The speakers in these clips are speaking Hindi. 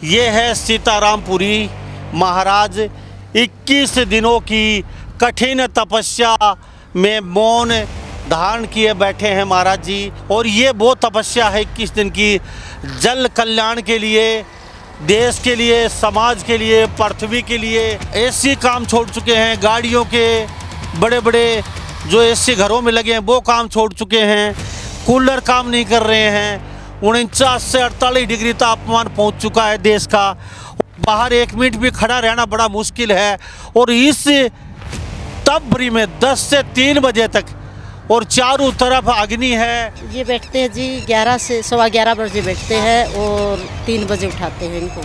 ये है सीतारामपुरी महाराज 21 दिनों की कठिन तपस्या में मौन धारण किए बैठे हैं महाराज जी। और ये वो तपस्या है 21 दिन की, जल कल्याण के लिए, देश के लिए, समाज के लिए, पृथ्वी के लिए। ऐसी काम छोड़ चुके हैं, गाड़ियों के बड़े बड़े जो ऐसे घरों में लगे हैं वो काम छोड़ चुके हैं, कूलर काम नहीं कर रहे हैं। 49 से 48 डिग्री तापमान पहुंच चुका है देश का, बाहर 1 मिनट भी खड़ा रहना बड़ा मुश्किल है। और इस तपबरी में 10 से 3 बजे तक और चारों तरफ अग्नि है। ये बैठते हैं जी 11 से 11:15 बजे बैठते हैं और 3 बजे उठाते हैं इनको।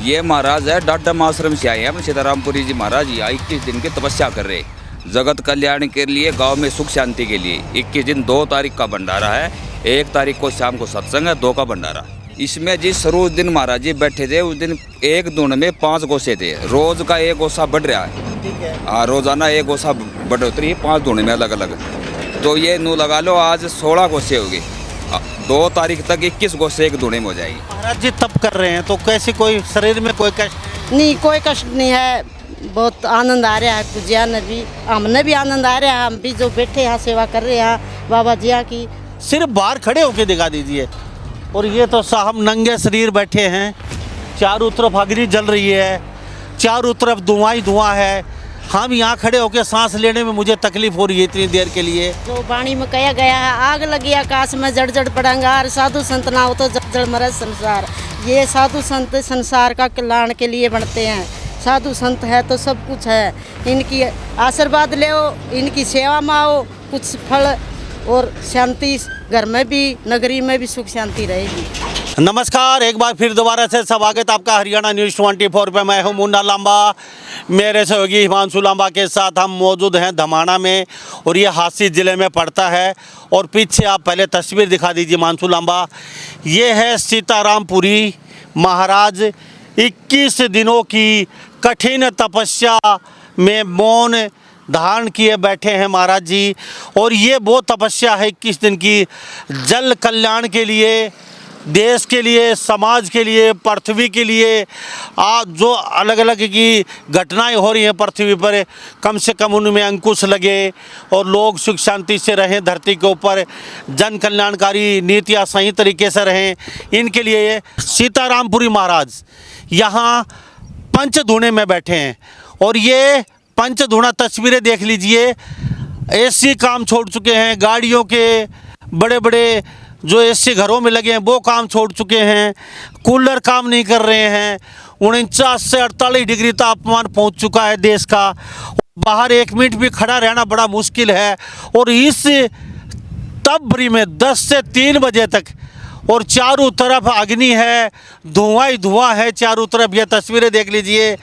ये महाराज है डाडम आश्रम से आए हैं सीतारामपुरी जी महाराज। ये 21 दिन की तपस्या कर रहे, जगत कल्याण के लिए, गांव में सुख शांति के लिए। 21 दिन 2 तारीख का भंडारा है, 1 तारीख को शाम को सत्संग है, 2 का भंडारा। इसमें जिस रोज दिन महाराज जी बैठे थे उस दिन एक दून में 5 गोसे थे। रोज का 1 गोसा बढ़ रहा है। हाँ, रोजाना 1 गोसा बढ़ोतरी 5 दून में अलग अलग। तो ये नू लगा लो आज 16 गोसे होगी। 2 तारीख तक 21 गोसे एक दूने में हो जाएगी। महाराज जी तप कर रहे हैं तो कैसे, कोई शरीर में कोई कष्ट नहीं, कोई कष्ट नहीं है, बहुत आनंद आ रहा है। पूजिया ने भी, हमने भी आनंद आ रहा है। हम भी जो बैठे यहाँ सेवा कर रहे हैं बाबा जिया की। सिर्फ बाहर खड़े होके दिखा दीजिए। और ये तो साहब नंगे शरीर बैठे हैं, चारों तरफ अग्नि जल रही है, चारों तरफ धुआं ही धुआं है। हम यहाँ खड़े होकर सांस लेने में मुझे तकलीफ हो रही है इतनी देर के लिए। जो वाणी में कहा गया है, आग लगी आकाश में जड़ जड़ पड़ंगार, साधु संत ना हो तो जड़ जड़ मरे संसार। ये साधु संत संसार का कल्याण के लिए बनते हैं। साधु संत है तो सब कुछ है। इनकी आशीर्वाद ले, इनकी सेवा में आओ, कुछ फल और शांति घर में भी, नगरी में भी सुख शांति रहेगी। नमस्कार, एक बार फिर दोबारा से स्वागत आपका हरियाणा न्यूज़ 24 पे। मैं हूं मुन्ना लांबा, मेरे सहयोगी हिमांशु लांबा के साथ हम मौजूद हैं धमाना में, और ये हांसी ज़िले में पड़ता है। और पीछे आप पहले तस्वीर दिखा दीजिए हिमांशु लांबा। ये है सीतारामपुरी महाराज 21 दिनों की कठिन तपस्या में मौन धारण किए बैठे हैं महाराज जी। और ये वो तपस्या है 21 दिन की, जल कल्याण के लिए, देश के लिए, समाज के लिए, पृथ्वी के लिए। आज जो अलग अलग की घटनाएं हो रही हैं पृथ्वी पर, कम से कम उनमें अंकुश लगे और लोग सुख शांति से रहें, धरती के ऊपर जन कल्याणकारी नीतियाँ सही तरीके से रहें, इनके लिए सीतारामपुरी महाराज यहाँ पंचधूणे में बैठे हैं। और ये पंचधूणा तस्वीरें देख लीजिए। ऐसी काम छोड़ चुके हैं, गाड़ियों के बड़े बड़े जो ऐसे घरों में लगे हैं वो काम छोड़ चुके हैं, कूलर काम नहीं कर रहे हैं। 49 से 48 डिग्री तापमान पहुंच चुका है देश का, बाहर 1 मिनट भी खड़ा रहना बड़ा मुश्किल है। और इस तपबरी में 10 से 3 बजे तक और चारों तरफ अग्नि है, धुआं ही धुआं है चारों तरफ। ये तस्वीरें देख लीजिए।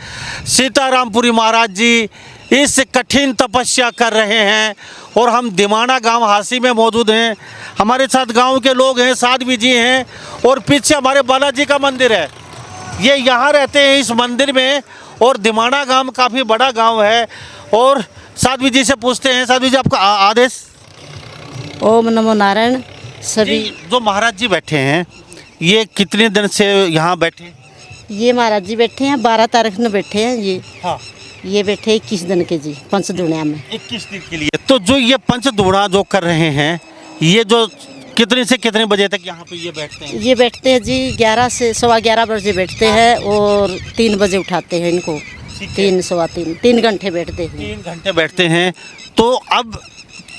सीतारामपुरी महाराज जी इस कठिन तपस्या कर रहे हैं। और हम दिमाना गांव हांसी में मौजूद हैं, हमारे साथ गांव के लोग हैं, साध्वी जी हैं, और पीछे हमारे बालाजी का मंदिर है। ये यहाँ रहते हैं इस मंदिर में। और दिमाना गांव काफ़ी बड़ा गांव है। और साध्वी जी से पूछते हैं, साध्वी जी आपका आदेश। ओम नमो नारायण। सभी जो महाराज जी बैठे हैं ये कितने दिन से यहाँ बैठे? ये महाराज जी बैठे हैं 12 तारीख में बैठे हैं। ये हाँ, ये बैठे 21 दिन के जी पंचधूणा में। 21 दिन के लिए। तो जो ये पंचधूणा जो कर रहे हैं, ये जो कितने से कितने बजे तक यहाँ पे ये बैठते हैं? ये बैठते हैं जी 11 से 11:15 बजे बैठते हैं और 3 बजे उठाते हैं इनको। 3 घंटे बैठते हैं। 3 घंटे बैठते हैं। तो अब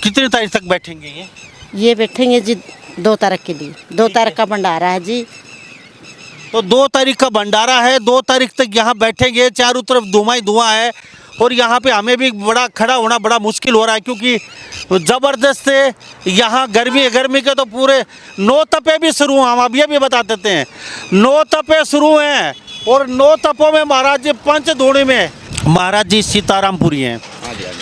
कितने तारीख तक बैठेंगे ये बैठेंगे जी 2 तारीख के लिए। 2 तारीख का भंडारा है जी। तो 2 तारीख का भंडारा है, 2 तारीख तक यहाँ बैठेंगे। चारों तरफ धुआं ही धुआं है। और यहाँ पे हमें भी बड़ा खड़ा होना बड़ा मुश्किल हो रहा है, क्योंकि ज़बरदस्त से यहाँ गर्मी के तो पूरे 9 तपे भी शुरू हैं। हम अब ये भी बता देते हैं 9 तपे शुरू हैं। और 9 तपों में महाराज जी पंचधूणे में महाराज जी सीतारामपुरी हैं।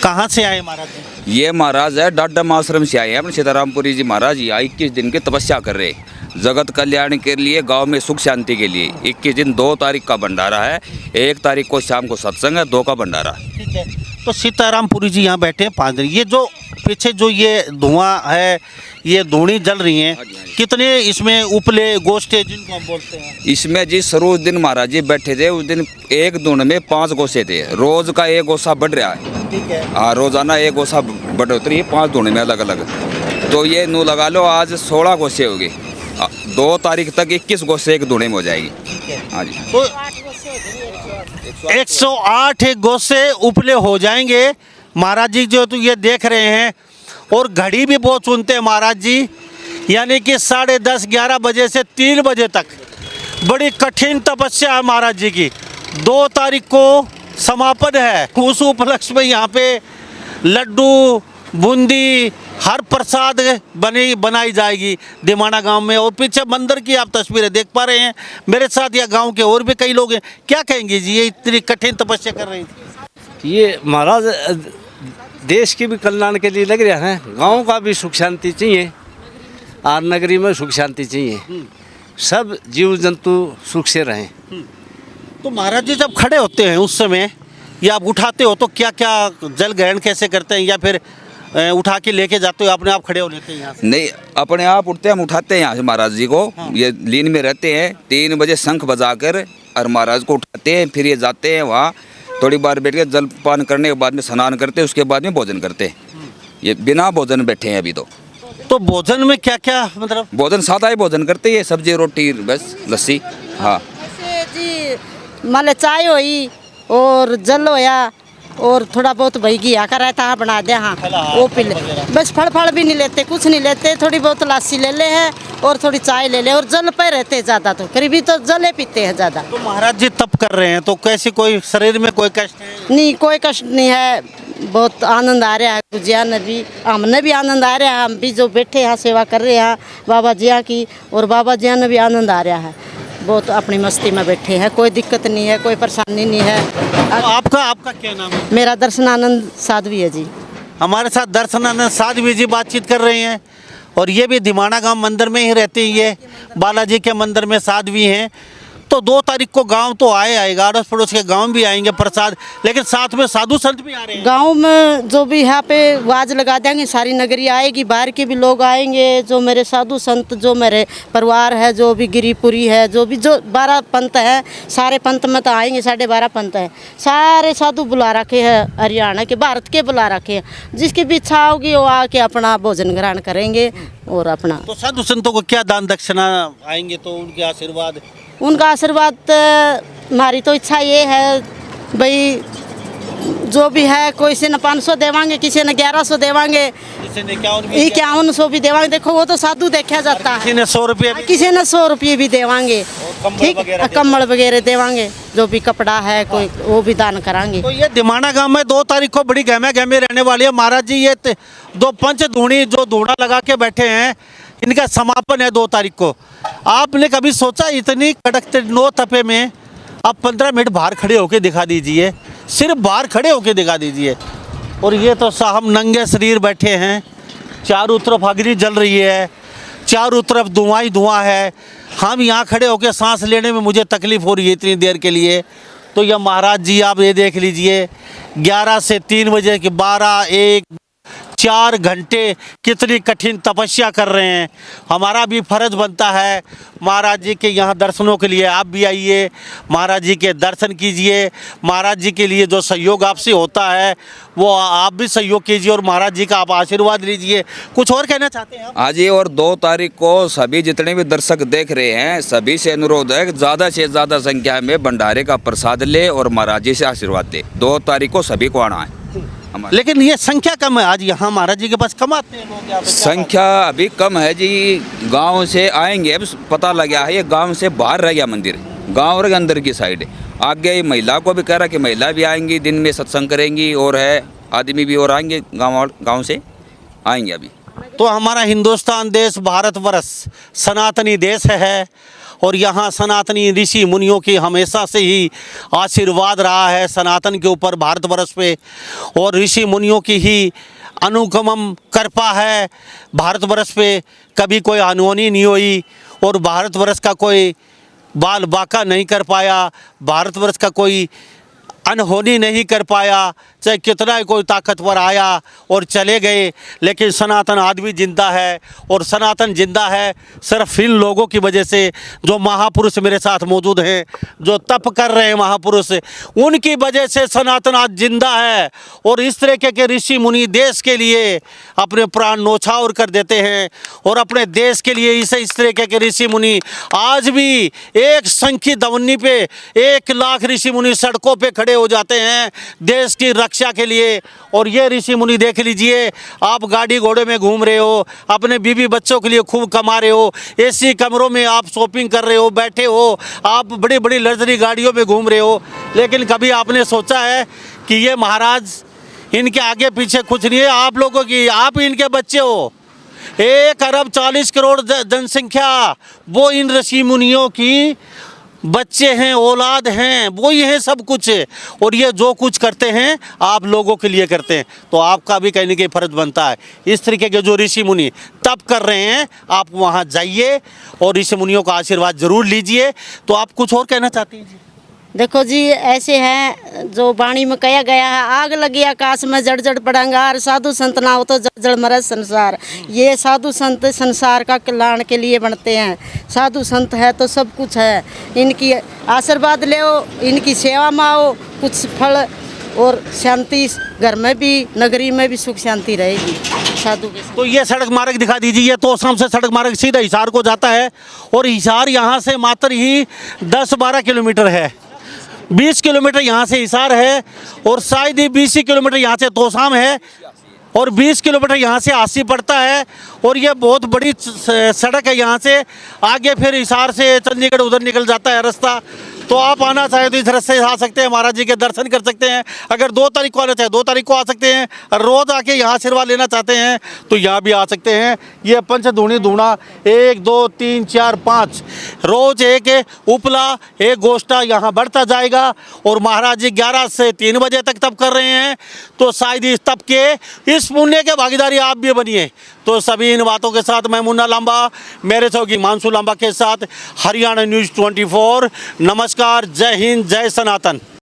कहाँ से आए महाराज जी? ये महाराज है डाडम आश्रम से आए हैं सीतारामपुरी जी महाराज। ये 21 दिन की तपस्या कर रहे, जगत कल्याण के लिए, गांव में सुख शांति के लिए। 21 दिन 2 तारीख का भंडारा है, 1 तारीख को शाम को सत्संग है, 2 का भंडारा। ठीक है। तो सीतारामपुरी जी यहाँ बैठे हैं 5 दिन। ये जो पीछे जो ये धुआं है, ये धूणी जल रही है, हाँ जी, हाँ जी। कितने इसमें उपले गोश्त है जिनको हम बोलते हैं? इसमें जी सरोज दिन महाराज जी बैठे थे, उस दिन एक धुन में 5 गोसे थे। रोज का एक गोसा बढ़ रहा है। ठीक है। हाँ, रोजाना एक गोसा बढ़ोतरी है 5 धुन में अलग अलग। तो ये नू लगा लो आज 16 गोसे हो गए। 2 तारीख तक 21 गोसे एक धुने में हो जाएगी। हाँ जी। तो 108 एक गोसे उपले हो जाएंगे महाराज जी, जो तो ये देख रहे हैं। और घड़ी भी बहुत सुनते हैं महाराज जी, यानी कि 10:30 11 बजे से 3 बजे तक बड़ी कठिन तपस्या है महाराज जी की। 2 तारीख को समापन है। उस उपलक्ष्य में यहाँ पे लड्डू, बूंदी, हर प्रसाद बनाई जाएगी दिमाना गांव में। और पीछे मंदिर की आप तस्वीरें देख पा रहे हैं। मेरे साथ या गांव के और भी कई लोग हैं। क्या कहेंगे जी, ये इतनी कठिन तपस्या कर रही थी? ये महाराज देश के भी कल्याण के लिए लग रहा है। गांव का भी सुख शांति चाहिए और नगरी में सुख शांति चाहिए। सब जीव जंतु सुख से रहें। तो महाराज जी जब खड़े होते हैं उस समय या आप उठाते हो तो क्या क्या जल ग्रहण कैसे करते हैं, या फिर उठा के लेके जाते हो, अपने आप खड़े हो लेते हैं यहाँ से? नहीं, अपने आप उठते हम उठाते हैं यहाँ से महाराज जी को। ये लीन में रहते हैं। 3 बजे शंख बजाकर और महाराज को उठाते हैं। फिर ये जाते हैं वहाँ, थोड़ी बार बैठ के जलपान करने के बाद में स्नान करते हैं। उसके बाद में भोजन करते हैं। ये बिना भोजन बैठे हैं अभी तो भोजन में क्या क्या, मतलब भोजन सादा ही भोजन करते हैं। सब्जी रोटी बस, लस्सी। हाँ, ऐसे जी मान चाय हुई और जल होया और थोड़ा बहुत भाई घिया का रहता है बना दे, हाँ वो पी ले। बस फल भी नहीं लेते, कुछ नहीं लेते। थोड़ी बहुत लस्सी ले ले है और थोड़ी चाय ले ले और जल पे रहते हैं ज़्यादा। तो करीबी तो जले पीते हैं ज़्यादा। तो महाराज जी तप कर रहे हैं तो कैसे, कोई शरीर में कोई कष्ट है? नहीं, कोई कष्ट नहीं है। बहुत आनंद आ रहा है। गुजिया ने भी, हमने भी आनंद आ रहा है। हम भी जो बैठे यहाँ सेवा कर रहे हैं बाबा जिया की, और बाबा जिया ने भी आनंद आ रहा है। बहुत अपनी मस्ती में बैठे हैं। कोई दिक्कत नहीं है, कोई परेशानी नहीं है। तो आपका क्या नाम है? मेरा दर्शनानंद साध्वी है जी। हमारे साथ दर्शनानंद साध्वी जी बातचीत कर रहे हैं। और ये भी दिमाना गांव मंदिर में ही रहते हैं। ये बालाजी के मंदिर में साध्वी हैं। तो 2 तारीख को गांव तो आएगा, अड़ोस पड़ोस के गांव भी आएंगे प्रसाद, लेकिन साथ में साधु संत भी आ रहे हैं। गांव में जो भी यहाँ पे वाज लगा देंगे, सारी नगरी आएगी, बाहर के भी लोग आएंगे। जो मेरे साधु संत, जो मेरे परिवार है, जो भी गिरिपुरी है, जो 12 पंथ है, सारे पंथ में तो आएंगे। 12.5 पंथ है, सारे साधु बुला रखे हैं, हरियाणा के, भारत के बुला रखे हैं। जिसकी भी इच्छा होगी वो आके अपना भोजन ग्रहण करेंगे और अपना। तो साधु संतों को क्या दान दक्षिणा आएंगे तो उनके आशीर्वाद? उनका आशीर्वाद हमारी तो इच्छा ये है भाई, जो भी है, कोई से न 500 देवांगे, किसी ने 1100 देवांगे, किसी ने 5100 भी देवांगे। देखो वो तो साधु देखा जाता है। किसी ने 100 रुपये भी, किसी ने 100 रुपये भी देवांगे। ठीक, कम्बल वगैरह देवांगे। जो भी कपड़ा है कोई वो भी दान करांगे। तो ये दिमाना गांव में 2 तारीख को बड़ी गहमे गहमे रहने वाली है महाराज जी। ये 2 पंच धूणी जो धूणा लगा के बैठे हैं, इनका समापन है 2 तारीख को। आपने कभी सोचा इतनी कड़कते 9 तपे में आप 15 मिनट बाहर खड़े होके दिखा दीजिए, सिर्फ बाहर खड़े होके दिखा दीजिए। और ये तो साहब नंगे शरीर बैठे हैं, चारों तरफ अग्नि जल रही है, चारों तरफ धुआं ही धुआं है। हम यहाँ खड़े होके सांस लेने में मुझे तकलीफ़ हो रही है इतनी देर के लिए। तो यह महाराज जी आप ये देख लीजिए, 11 से 3 बजे के 12, 1, 4 घंटे कितनी कठिन तपस्या कर रहे हैं। हमारा भी फर्ज बनता है महाराज जी के यहाँ दर्शनों के लिए आप भी आइए, महाराज जी के दर्शन कीजिए। महाराज जी के लिए जो सहयोग आपसे होता है वो आप भी सहयोग कीजिए और महाराज जी का आप आशीर्वाद लीजिए। कुछ और कहना चाहते हैं आप? आज ही और 2 तारीख को सभी जितने भी दर्शक देख रहे हैं, सभी से अनुरोध है कि ज़्यादा से ज़्यादा संख्या में भंडारे का प्रसाद ले और महाराज जी से आशीर्वाद दे। 2 तारीख को सभी को आना है। लेकिन ये संख्या कम है आज यहाँ महाराज जी के पास, कम आते हैं लोग यहाँ पे? संख्या अभी कम है जी। गांव से आएंगे, अब पता लग गया है ये गांव से बाहर रह गया मंदिर, गांव के अंदर की साइड है। आगे महिला को भी कह रहा कि महिला भी आएंगी, दिन में सत्संग करेंगी, और है आदमी भी और आएंगे, गांव से आएंगे अभी। तो हमारा हिंदुस्तान देश, भारतवर्ष सनातनी देश है और यहाँ सनातनी ऋषि मुनियों की हमेशा से ही आशीर्वाद रहा है सनातन के ऊपर, भारतवर्ष पे। और ऋषि मुनियों की ही अनुगमन कृपा है भारतवर्ष पे। कभी कोई अनहोनी नहीं हुई और भारतवर्ष का कोई बाल बाका नहीं कर पाया, भारतवर्ष का कोई अनहोनी नहीं कर पाया। चाहे कितना ही कोई ताकतवर आया और चले गए, लेकिन सनातन आदमी जिंदा है। और सनातन जिंदा है सिर्फ इन लोगों की वजह से, जो महापुरुष मेरे साथ मौजूद हैं, जो तप कर रहे हैं महापुरुष, उनकी वजह से सनातन आज जिंदा है। और इस तरीके के ऋषि मुनि देश के लिए अपने प्राण न्यौछावर कर देते हैं, और अपने देश के लिए इस तरीके के ऋषि मुनि आज भी एक संखी दवन्नी पे 1 लाख ऋषि मुनि सड़कों पे खड़े हो जाते हैं देश की रक्षा के लिए। और ये ऋषि मुनि देख लीजिए, आप गाड़ी घोड़े में घूम रहे हो, अपने बीवी बच्चों के लिए खूब कमा रहे हो, एसी कमरों में आप शॉपिंग कर रहे हो, बैठे हो, आप बड़ी बड़ी लग्जरी गाड़ियों में घूम रहे हो, लेकिन कभी आपने सोचा है कि ये महाराज, इनके आगे पीछे कुछ नहीं है आप लोगों की, आप इनके बच्चे हो। 1 अरब 40 करोड़ जनसंख्या, वो इन ऋषि मुनियों की बच्चे हैं, औलाद हैं, वो ही हैं सब कुछ। और ये जो कुछ करते हैं आप लोगों के लिए करते हैं, तो आपका भी कहने के फर्ज बनता है। इस तरीके के जो ऋषि मुनि तप कर रहे हैं, आप वहाँ जाइए और ऋषि मुनियों का आशीर्वाद जरूर लीजिए। तो आप कुछ और कहना चाहती हैं जी? देखो जी, ऐसे हैं जो वाणी में कहा गया है, आग लगी आकाश में जड़ जड़ पड़ा अंगार, साधु संत ना हो तो जड़ जड़ मरे संसार। ये साधु संत संसार का कल्याण के लिए बनते हैं। साधु संत है तो सब कुछ है। इनकी आशीर्वाद ले, इनकी सेवा में आओ, कुछ फल और शांति घर में भी, नगरी में भी सुख शांति रहेगी साधु के साथ। तो ये सड़क मार्ग दिखा दीजिए, ये तोशाम से सड़क मार्ग सीधा हिसार को जाता है, और हिसार यहाँ से मात्र ही 10-12 किलोमीटर है। 20 किलोमीटर यहाँ से हिसार है, और शायद ही 20 किलोमीटर यहाँ से तोशाम है, और 20 किलोमीटर यहाँ से आसी पड़ता है। और ये बहुत बड़ी सड़क है। यहाँ से आगे फिर हिसार से चंडीगढ़ उधर निकल जाता है रास्ता। तो आप आना चाहे तो इस रास्ते से आ सकते हैं, महाराज जी के दर्शन कर सकते हैं। अगर 2 तारीख को आना चाहे 2 तारीख को आ सकते हैं, रोज़ आके यहाँ आशीर्वाद लेना चाहते हैं तो यहाँ भी आ सकते हैं। ये पंचधूणी धूणा 1 2 3 4 5 रोज़ एक उपला, एक गोष्ठा यहाँ बढ़ता जाएगा। और महाराज जी 11 से 3 बजे तक तप कर रहे हैं, तो शायद इस तप के, इस पुण्य के भागीदारी आप भी बनिए। तो सभी इन बातों के साथ मैं मुन्ना लांबा, मेरे सहयोगी हिमांशु लांबा के साथ हरियाणा न्यूज़ 24। नमस्कार, जय हिंद, जय सनातन।